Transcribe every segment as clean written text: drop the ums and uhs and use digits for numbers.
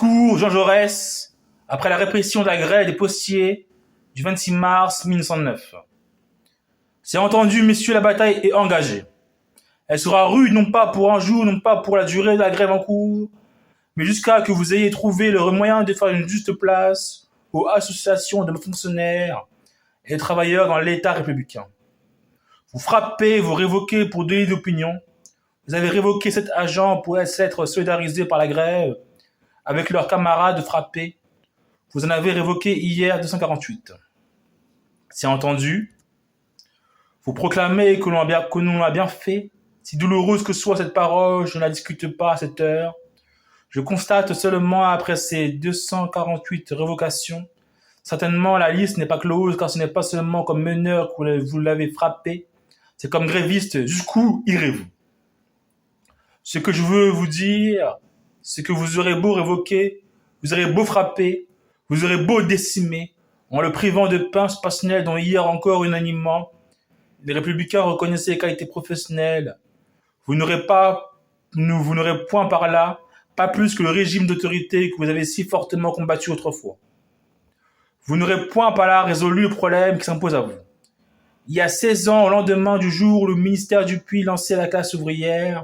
Discours Jean Jaurès après la répression de la grève des postiers du 26 mars 1909. C'est entendu, messieurs, la bataille est engagée. Elle sera rude non pas pour un jour, non pas pour la durée de la grève en cours, mais jusqu'à que vous ayez trouvé le moyen de faire une juste place aux associations de fonctionnaires et de travailleurs dans l'État républicain. Vous frappez, vous révoquez pour délit d'opinion. Vous avez révoqué 7 agents pour s'être solidarisés par la grève avec leurs camarades frappés. Vous en avez révoqué hier 248. C'est entendu. Vous proclamez que l'on l'a bien fait. Si douloureuse que soit cette parole, je ne la discute pas à cette heure. Je constate seulement après ces 248 révocations, certainement la liste n'est pas close, car ce n'est pas seulement comme meneur que vous l'avez frappé, c'est comme gréviste. Jusqu'où irez-vous? Ce que je veux vous dire, c'est que vous aurez beau révoquer, vous aurez beau frapper, vous aurez beau décimer, en le privant de pain personnel dont hier encore unanimement, les républicains reconnaissaient les qualités professionnelles. Vous n'aurez point par là, pas plus que le régime d'autorité que vous avez si fortement combattu autrefois. Vous n'aurez point par là résolu le problème qui s'impose à vous. Il y a 16 ans, au lendemain du jour où le ministère Dupuy lançait à la classe ouvrière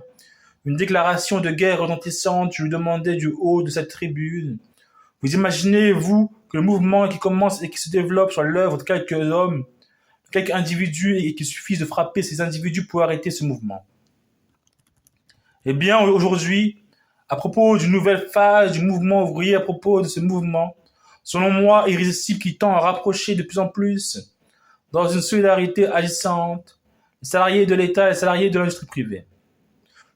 une déclaration de guerre retentissante, je lui demandais du haut de cette tribune: vous imaginez, vous, que le mouvement qui commence et qui se développe sur l'œuvre de quelques hommes, quelques individus, et qu'il suffise de frapper ces individus pour arrêter ce mouvement? Eh bien, aujourd'hui, à propos d'une nouvelle phase du mouvement ouvrier, à propos de ce mouvement, selon moi, irrésistible, qui tend à rapprocher de plus en plus, dans une solidarité agissante, les salariés de l'État et les salariés de l'industrie privée.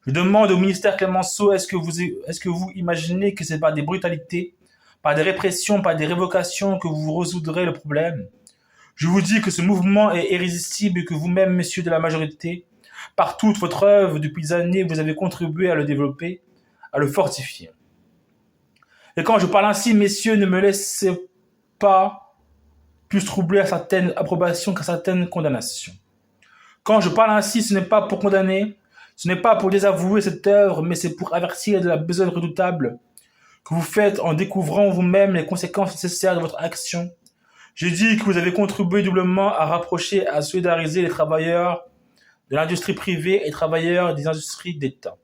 Je demande au ministère Clemenceau, est-ce que vous imaginez que c'est par des brutalités, par des répressions, par des révocations que vous résoudrez le problème? Je vous dis que ce mouvement est irrésistible et que vous-même, messieurs de la majorité, par toute votre œuvre depuis des années, vous avez contribué à le développer, à le fortifier. Et quand je parle ainsi, messieurs, ne me laissez pas plus troubler à certaines approbations qu'à certaines condamnations. Quand je parle ainsi, ce n'est pas pour condamner, ce n'est pas pour désavouer cette œuvre, mais c'est pour avertir de la besogne redoutable que vous faites en découvrant vous-même les conséquences nécessaires de votre action. J'ai dit que vous avez contribué doublement à rapprocher, à solidariser les travailleurs de l'industrie privée et les travailleurs des industries d'État.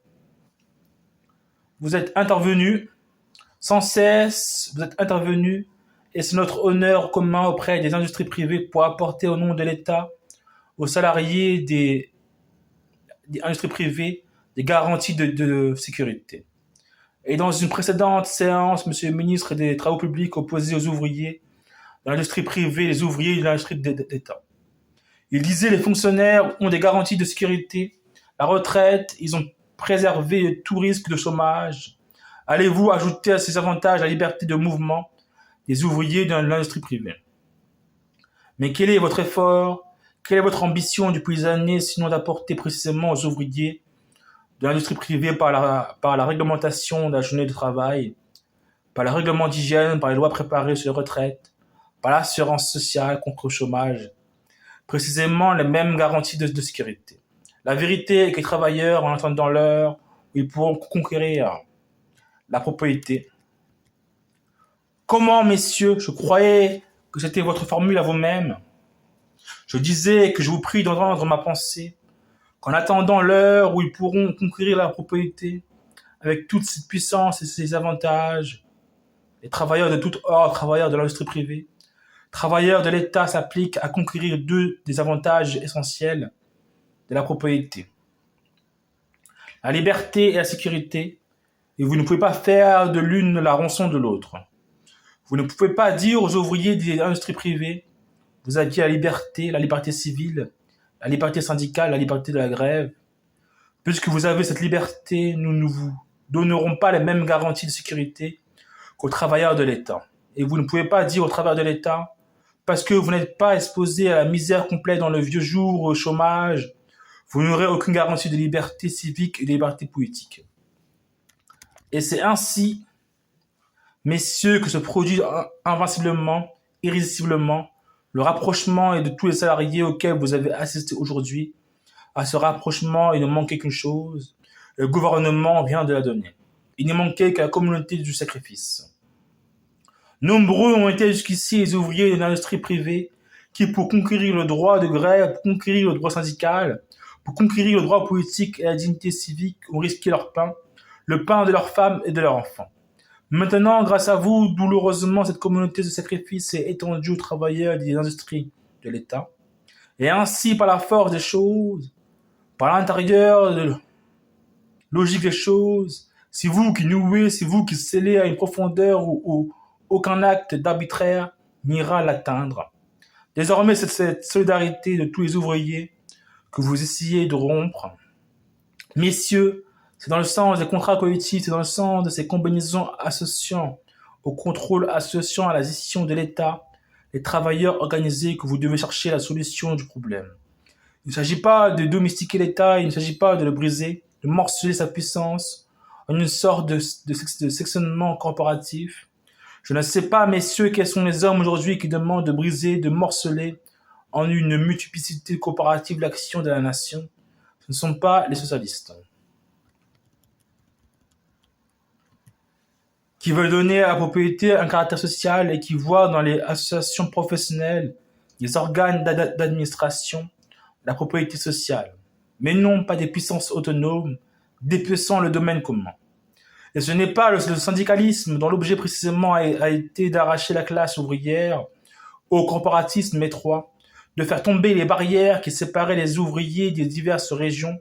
Vous êtes intervenus, sans cesse, vous êtes intervenus, et c'est notre honneur commun auprès des industries privées pour apporter au nom de l'État aux salariés des industries privées des garanties de sécurité. Et dans une précédente séance, Monsieur le ministre des Travaux publics opposé aux ouvriers de l'industrie privée, les ouvriers de l'industrie d'État. Il disait: les fonctionnaires ont des garanties de sécurité, la retraite, ils ont préservé tout risque de chômage. Allez-vous ajouter à ces avantages la liberté de mouvement des ouvriers de l'industrie privée? Mais quel est votre effort? Quelle est votre ambition depuis des années, sinon d'apporter précisément aux ouvriers de l'industrie privée par la réglementation de la journée de travail, par le règlement d'hygiène, par les lois préparées sur les retraites, par l'assurance sociale contre le chômage, précisément les mêmes garanties de sécurité? La vérité est que les travailleurs, en attendant l'heure où ils pourront conquérir la propriété. Comment, messieurs, je croyais que c'était votre formule à vous-même. Je disais que je vous prie d'entendre ma pensée, qu'en attendant l'heure où ils pourront conquérir la propriété, avec toute cette puissance et ces avantages, les travailleurs de toute ordre, travailleurs de l'industrie privée, travailleurs de l'État s'appliquent à conquérir deux des avantages essentiels de la propriété: la liberté et la sécurité, et vous ne pouvez pas faire de l'une la rançon de l'autre. Vous ne pouvez pas dire aux ouvriers des industries privées: vous aviez la liberté civile, la liberté syndicale, la liberté de la grève. Puisque vous avez cette liberté, nous ne vous donnerons pas les mêmes garanties de sécurité qu'aux travailleurs de l'État. Et vous ne pouvez pas dire aux travailleurs de l'État: parce que vous n'êtes pas exposés à la misère complète dans le vieux jour, au chômage, vous n'aurez aucune garantie de liberté civique et de liberté politique. Et c'est ainsi, messieurs, que se produit invinciblement, irrésistiblement, le rapprochement et de tous les salariés auxquels vous avez assisté aujourd'hui. À ce rapprochement, il ne manquait qu'une chose: le gouvernement vient de la donner. Il ne manquait que la communauté du sacrifice. Nombreux ont été jusqu'ici les ouvriers de l'industrie privée qui, pour conquérir le droit de grève, pour conquérir le droit syndical, pour conquérir le droit politique et la dignité civique, ont risqué leur pain, le pain de leurs femmes et de leurs enfants. Maintenant, grâce à vous, douloureusement, cette communauté de sacrifice est étendue aux travailleurs des industries de l'État. Et ainsi, par la force des choses, par l'intérieur de logique des choses, c'est vous qui nouez, c'est vous qui scellez à une profondeur où aucun acte d'arbitraire n'ira l'atteindre. Désormais, c'est cette solidarité de tous les ouvriers que vous essayez de rompre. Messieurs, c'est dans le sens des contrats collectifs, c'est dans le sens de ces combinaisons associant au contrôle, associant à la gestion de l'État, les travailleurs organisés que vous devez chercher la solution du problème. Il ne s'agit pas de domestiquer l'État, il ne s'agit pas de le briser, de morceler sa puissance en une sorte de sectionnement corporatif. Je ne sais pas, messieurs, quels sont les hommes aujourd'hui qui demandent de briser, de morceler en une multiplicité coopérative l'action de la nation. Ce ne sont pas les socialistes. Qui veulent donner à la propriété un caractère social et qui voient dans les associations professionnelles, les organes d'administration, la propriété sociale, mais non pas des puissances autonomes dépeçant le domaine commun. Et ce n'est pas le syndicalisme dont l'objet précisément a été d'arracher la classe ouvrière au corporatisme étroit, de faire tomber les barrières qui séparaient les ouvriers des diverses régions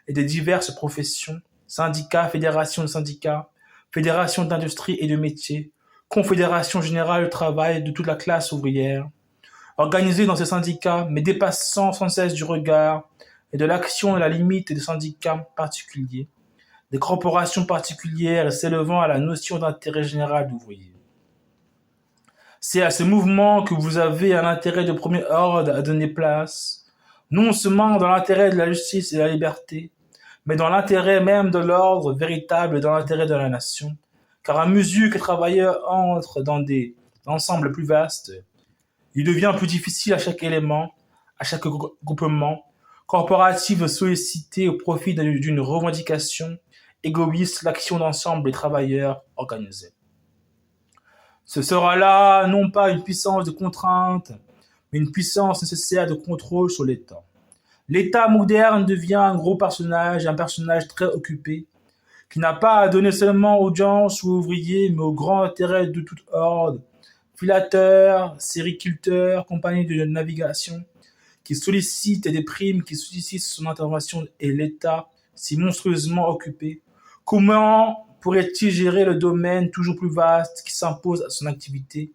et des diverses professions, syndicats, fédérations de syndicats, fédérations d'industrie et de métiers, confédération générale du travail de toute la classe ouvrière, organisés dans ces syndicats, mais dépassant sans cesse du regard et de l'action à la limite des syndicats particuliers, des corporations particulières s'élevant à la notion d'intérêt général d'ouvriers. C'est à ce mouvement que vous avez un intérêt de premier ordre à donner place, non seulement dans l'intérêt de la justice et de la liberté, mais dans l'intérêt même de l'ordre véritable et dans l'intérêt de la nation, car à mesure que les travailleurs entrent dans des ensembles plus vastes, il devient plus difficile à chaque élément, à chaque groupement corporatif de solliciter au profit d'une revendication égoïste l'action d'ensemble des travailleurs organisés. Ce sera là non pas une puissance de contrainte, mais une puissance nécessaire de contrôle sur l'État. L'État moderne devient un gros personnage, un personnage très occupé, qui n'a pas à donner seulement audience aux ouvriers, mais au grand intérêt de tout ordre, filateurs, sériculteurs, compagnies de navigation, qui sollicitent des primes, qui sollicitent son intervention et l'État, si monstrueusement occupé. Comment pourrait-il gérer le domaine toujours plus vaste qui s'impose à son activité?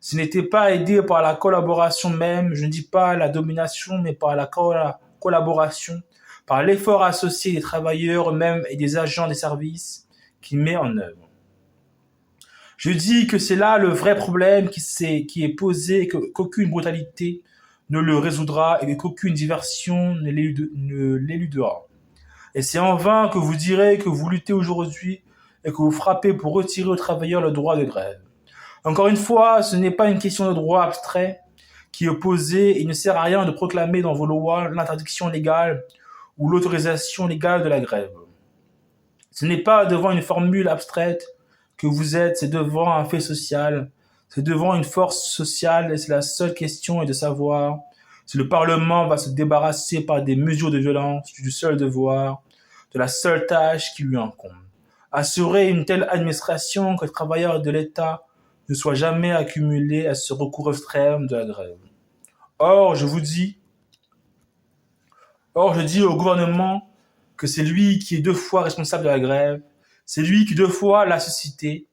Ce n'était pas aidé par la collaboration même, je ne dis pas la domination, mais par la collaboration, par l'effort associé des travailleurs eux-mêmes et des agents des services qu'il met en œuvre. Je dis que c'est là le vrai problème qui est posé, qu'aucune brutalité ne le résoudra et qu'aucune diversion ne l'éludera. Et c'est en vain que vous direz que vous luttez aujourd'hui et que vous frappez pour retirer aux travailleurs le droit de grève. Encore une fois, ce n'est pas une question de droit abstrait qui est posée et il ne sert à rien de proclamer dans vos lois l'interdiction légale ou l'autorisation légale de la grève. Ce n'est pas devant une formule abstraite que vous êtes, c'est devant un fait social, c'est devant une force sociale et c'est la seule question est de savoir si le Parlement va se débarrasser par des mesures de violence du seul devoir, de la seule tâche qui lui incombe. Assurer une telle administration que les travailleurs de l'État ne soient jamais accumulés à ce recours extrême de la grève. Or, je dis au gouvernement que c'est lui qui est 2 fois responsable de la grève, c'est lui qui 2 fois l'a suscité.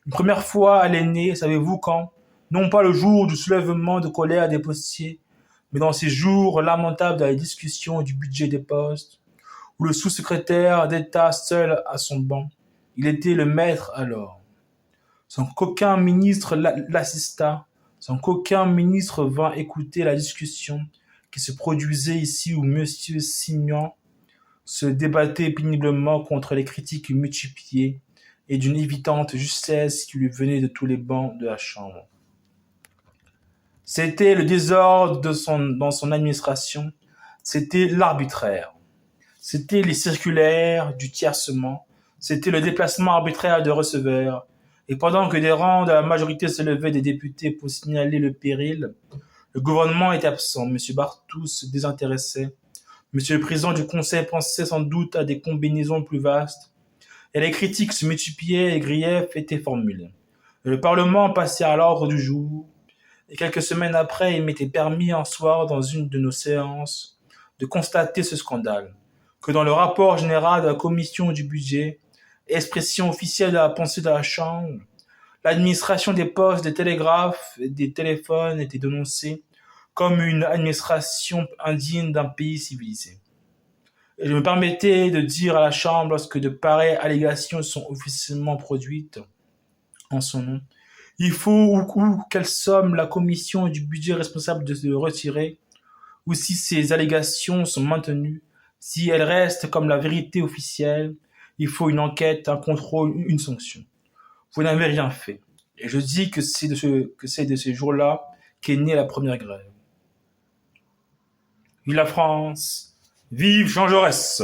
Une première fois, elle est née, savez-vous quand? Non pas le jour du soulèvement de colère des postiers, mais dans ces jours lamentables de la discussion du budget des postes, où le sous-secrétaire d'État seul à son banc, il était le maître alors. Sans qu'aucun ministre l'assistât, sans qu'aucun ministre vint écouter la discussion qui se produisait ici où M. Simian se débattait péniblement contre les critiques multipliées et d'une évidente justesse qui lui venait de tous les bancs de la Chambre. C'était le désordre dans son administration, c'était l'arbitraire, c'était les circulaires du tiercement, C'était le déplacement arbitraire de receveurs. Et pendant que des rangs de la majorité se levaient des députés pour signaler le péril, le gouvernement était absent. M. Barthou se désintéressait. Monsieur le président du conseil pensait sans doute à des combinaisons plus vastes. Et les critiques se multipliaient et les griefs étaient formulés. Et le Parlement passait à l'ordre du jour. Et quelques semaines après, il m'était permis un soir dans une de nos séances de constater ce scandale, que dans le rapport général de la commission du budget, expression officielle de la pensée de la Chambre, l'administration des postes, des télégraphes et des téléphones était dénoncée comme une administration indigne d'un pays civilisé. Et je me permettais de dire à la Chambre, lorsque de pareilles allégations sont officiellement produites en son nom, il faut ou qu'elle somme la commission du budget responsable de se retirer, ou si ces allégations sont maintenues, si elles restent comme la vérité officielle, il faut une enquête, un contrôle, une sanction. Vous n'avez rien fait. Et je dis que c'est de ces jours-là qu'est née la première grève. Vive la France! Vive Jean Jaurès!